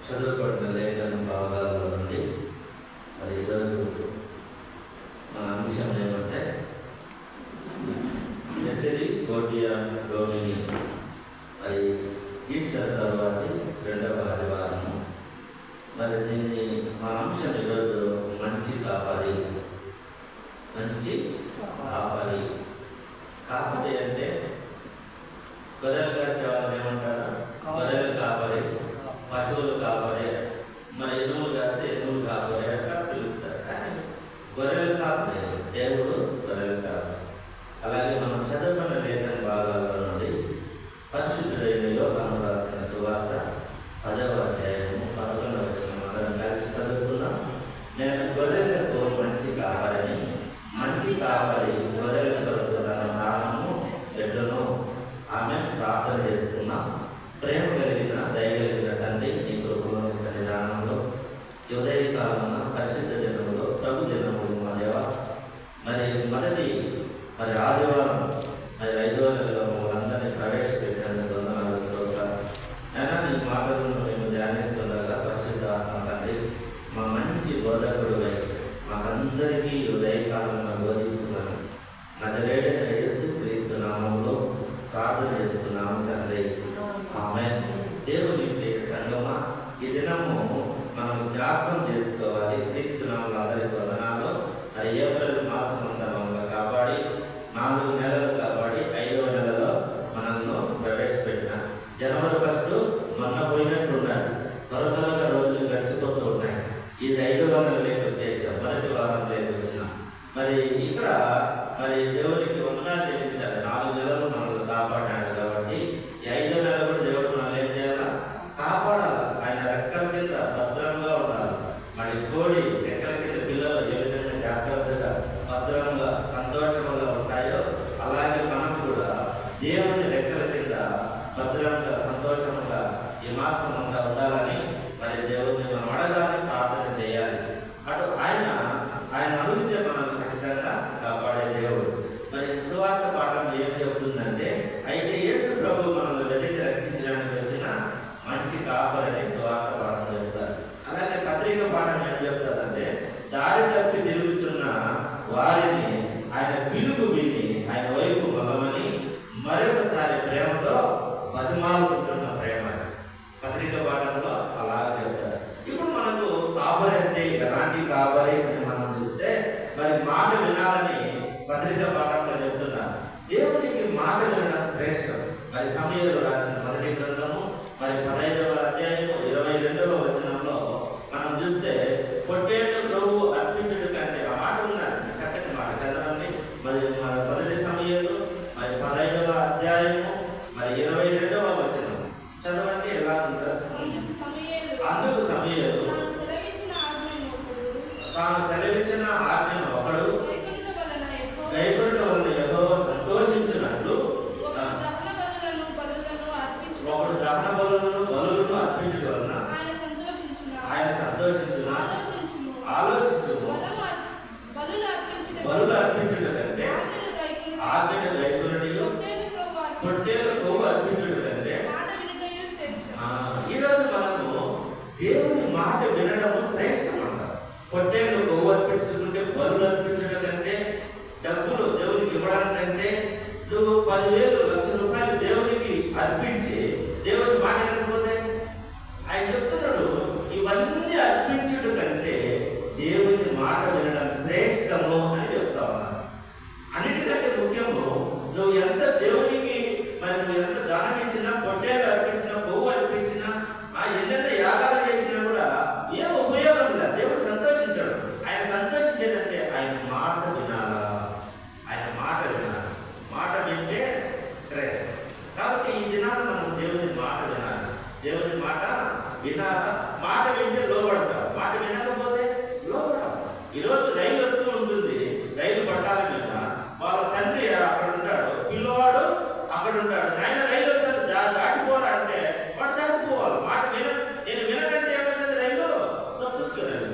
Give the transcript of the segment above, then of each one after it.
చదువుబడిన లేఖన భాగాల్లో నుండి మరి ఈరోజు మన అంశం ఏమంటే మెసేది గోటియా డోమిని మరి ఈస్టర్ తర్వాతి రెండవ ఆదివారము. మరి దీన్ని మా అంశం ఈరోజు మంచి కాపరి. మంచి కాపరి. కాపరి అంటే గొర్రెలు కాసే వాళ్ళని ఏమంటారు? గొర్రెలు కాపరి, పశువులు కాపరి, మరి ఎనుములు కాస్తే ఎనుములు కాపరి అట్లా పిలుస్తారు. కానీ గొర్రెలు కాపరి, దేవుడు గొర్రెలు కాపరి. అలాగే మనం చదువుకున్న లేఖన భాగాల్లో నుండి పరిశుద్ధుడైన యోహాను రాసిన సువార్త 10వ అధ్యాయము 11వ వచనం అందరం కలిసి చదువుకున్నాం. నేను గొర్రెలకు మంచి కాపరిని, మంచి కాపరి గొర్రెల కొరకు తన ప్రాణము ఎడ్లను. ఆమె ప్రార్థన చేసుకున్నాం. ప్రేమ కలిగిన దయగలిగిన తండ్రి, నీ కృపలోని సన్నిధానంలో ఉదయ కాలమున పరిశుద్ధ దినములో ప్రభు దినములు మా దేవ, మరి మొదటి ఆదివారం 5వ నెలలో మమ్మల్ని ప్రవేశపెట్టినందుకు వందనాలు, స్తోత్రాలు. అయినా నీ మాటలను మేము ధ్యానిస్తుండగా పరిశుద్ధ ఆత్మ తండ్రి, మా మంచి బోధకుడువై మాకందరికీ ఉదయకాలంలో బోధించమని నజరేయుడైన యేసు క్రీస్తు నామములో ప్రార్థన చేస్తున్నాము తండ్రి, ఆమేన్. దేవుని ప్రియ సంగమా, ఈ దినము మనం జ్ఞాపకం చేసుకోవాలి. క్రీస్తు నామములో అందరికీ వందనాలు. మరి ఏప్రిల్ మాసం అంతా మమ్మల్ని కాపాడి 4 నెలలు కాపాడి 5వ నెలలో మనల్ని ప్రవేశపెట్టిన జనవరి 1 మొన్న పోయినట్టున్నారు. త్వరగా రోజులు గడిచిపోతూ ఉన్నాయి. ఇది 5వ నెల లేకొచ్చేసాం, మొదటి వారం లేకొచ్చినాం. మరి ఇక్కడ మరి దేవునికి వందనాలు చెల్లించాలి. 4 నెలలు మనల్ని కాపాడాడు కాబట్టి ఈ 5వ నెల కూడా దేవుడు మనల్ని ఏం చేయాలా? కాపాడాలి. ఆయన రెక్కల కింద భద్రంగా ఉండాలి. మరి కోడి రెక్కల కింద పిల్లలు ఏ విధంగా జాగ్రత్తగా భద్రంగా సంతోషంగా ఉంటాయో అలాగే మనం కూడా దేవుని రెక్కల కింద భద్రంగా సంతోషంగా ఈ మాసం అంతా ఉండాలని మరి దేవుడిని మనం అడగాలి, ప్రార్థన చేయాలి. అటు ఆయన అడిగితే మనల్ని ఖచ్చితంగా కాపాడే దేవుడు. మరి సువార్త పాఠం ఏం చెబుతుందంటే, అయితే యేసు ప్రభు మనల్ని వెతికి రక్షించడానికి వచ్చిన మంచి కాపరని సువార్త పాఠం చెప్తారు. అలాగే పత్రిక పాఠం ఏం చెప్తారంటే, దారి తప్పి తిరుగుతున్న వారిని ఆయన పిలుపు విని ఆయన వైపు మలమని మరొకసారి ప్రేమతో బతిమాలుకుంటున్న ప్రేమ. పత్రిక పాఠంలో అలా చెప్తారు. ఇప్పుడు మనకు కాపరి అంటే ఎలాంటి కాపరి అని మనం చూస్తే, మరి మాట వినాలని పత్రిక పాఠంలో చెప్తున్నారు. దేవునికి మాట వినడం శ్రేష్టం. మరి సమయంలో రాసిన మొదటి గ్రంథము మరి 15వ అధ్యాయము 22వ వచనంలో మనం చూస్తే, పొట్టేళ్ళు ప్రభు అర్పించుడు కంటే, ఆ మాట ఉన్నారు, చక్కటి మాట చదవండి. మరి మొదటి సమయంలో మరి 15వ అధ్యాయము మరి 22వ వచనం చదవండి. ఎలా ఉంటారు? అందుకు సమయంలో తాను సెలవిచ్చిన ఆజ్ఞను ఒకడు కైకొనుట వలన యెహోవా సంతోషించినట్లు ఒకడు దహన బలులను అర్పించుట వలన ఆయన సంతోషించున. ఆలోచించుము. బలులు అర్పించుట కంటే ఆజ్ఞను గైకొనుటయు, పొట్టేలు కొవ్వు అర్పించుట కంటే. ఈరోజు మనము దేవుని మాట వినడము శ్రేష్టం అంటారు. పొట్టేళ్ళు కొవ్వు అర్పించుకుంటే, బలులు అర్పించడం కంటే, డబ్బులు దేవునికి ఇవ్వడానికంటే, నువ్వు 10,000 లక్ష రూపాయలు దేవునికి అర్పించి దేవుని మాట వినకపోతే, ఆయన చెప్తున్నాడు, ఇవన్నీ అర్పించడం కంటే దేవుని మాట వినడం శ్రేష్టము అని చెప్తా ఉన్నాను. అన్నిటికంటే ముఖ్యము, నువ్వు ఎంత దేవునికి మరి నువ్వు ఎంత దానం ఇచ్చినా, పొట్టేళ్ళు అర్పించినా, కొవ్వు అర్పించినా, ఎన్నెన్న యాగాలు చేసినా కూడా ఏం ఉపయోగం లేదు. దేవుడు సంతోషించాడు. ఆయన సంతోషించేదంటే ఆయన మాట వినాలా, ఆయన మాట వినాలి. మాట వింటే శ్రేష్టం. కాబట్టి ఈ దినాలు మనం దేవుని మాట వినాలి. దేవుని మాట వినాలా. మాట వింటే లోబడతాం, మాట వినకపోతే లోబడతాం. ఈరోజు రైలు వస్తూ ఉంటుంది, రైలు పట్టాల మీద వాళ్ళ తండ్రి అక్కడ ఉంటాడు, పిల్లవాడు అక్కడ ఉంటాడు. ఆయన రైలు వస్తే దాటిపోరా అంటే వాడు దాటిపోవాలి. మాట నేను వినకంటే ఏమైంది, రైలు తప్పుసుకెళ్ళాలి.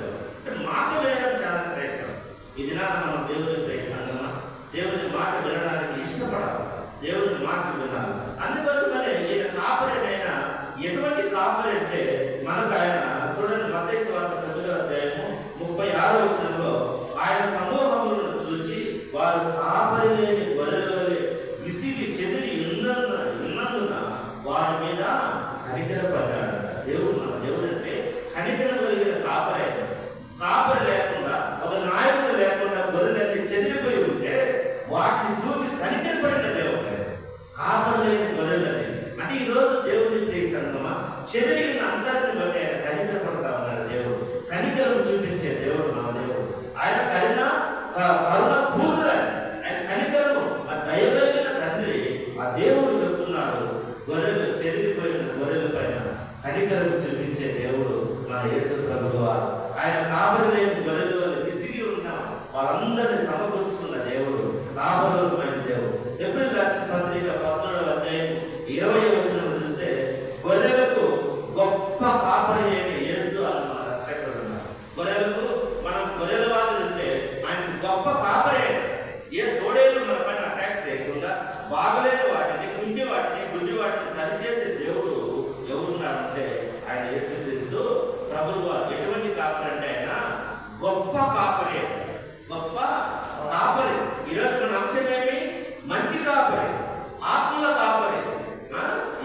మాట వినడం చాలా శ్రేష్టం. ఈ దినాన మనం దేవుని ప్రియ సంగమా, దేవుని మాట వినడానికి ఇష్టపడాలి, దేవుని మాట వినాలి. అందుకోసమనే ఈయన కాపరినైనా ఎటువంటి కాపరి అంటే మనకు ఆయన కనికరపడ్డాడంట. దేవుడు మన దేవుడు అంటే కనికరం కలిగిన కాపరే. కాపరి లేకుండా, ఒక నాయకుడు లేకుండా గొర్రెలన్నీ చెదిరిపోయి ఉంటే వాటిని చూసి కనికరపడిన దేవుడు. కాపరి లేని గొర్రెలని అంటే ఈరోజు దేవుడిని ప్రియ సంగమా, చెదిరిన అందరిని బట్టి ఆయన కనికరపడతా ఉన్నాడు. దేవుడు కనికరం చూపించే దేవుడు మన దేవుడు. ఆయన కరుణ పూర్ణుడు. ఆయన కనికరము, ఆ దయగలిగిన తండ్రి. ఆ దేవుడు చెప్తున్నాడు, గొర్రెలు చెదిరిపోయిన గొర్రెల పైన కనికరం చూపించే దేవుడు మన యేసు ప్రభువు వారు. ఆయన కాపరి లేని గొర్రెలు విసిగి ఉన్న వాళ్ళందరినీ సమకూర్చుకున్న దేవుడు, కాపరులమైన దేవుడు. ఎబ్రిల్ రాసిన పత్రిక 13వ అధ్యాయం 20వ వచనం చూస్తే, గొర్రెలకు గొప్ప కాపరి అయిన యేసు అని మన రక్షకుడు ఉన్నారు. గొర్రెలకు మనం గొర్రెల వాళ్ళు ఉంటే ఆయన గొప్ప కాపరే. ఏ తోడేలు మన పైన అటాక్ చేయకుండా బాగలేని వాటిని, గుడ్డి వాటిని సరిచేసే దేవుడు ఎవరున్నాడంటే ఆయన యేసుక్రీస్తు ప్రభువు. ఎటువంటి కాపరి అంటే ఆయన గొప్ప కాపరి. గొప్ప కాపరి. ఈరోజు మన అంశం ఏమి? మంచి కాపరి, ఆత్మల కాపరి.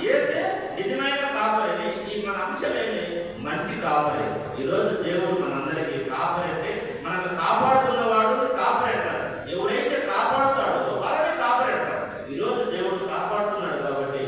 యేసే నిజమైన కాపరిని. ఈ మన అంశం ఏమి? మంచి కాపరి. ఈరోజు దేవుడు మన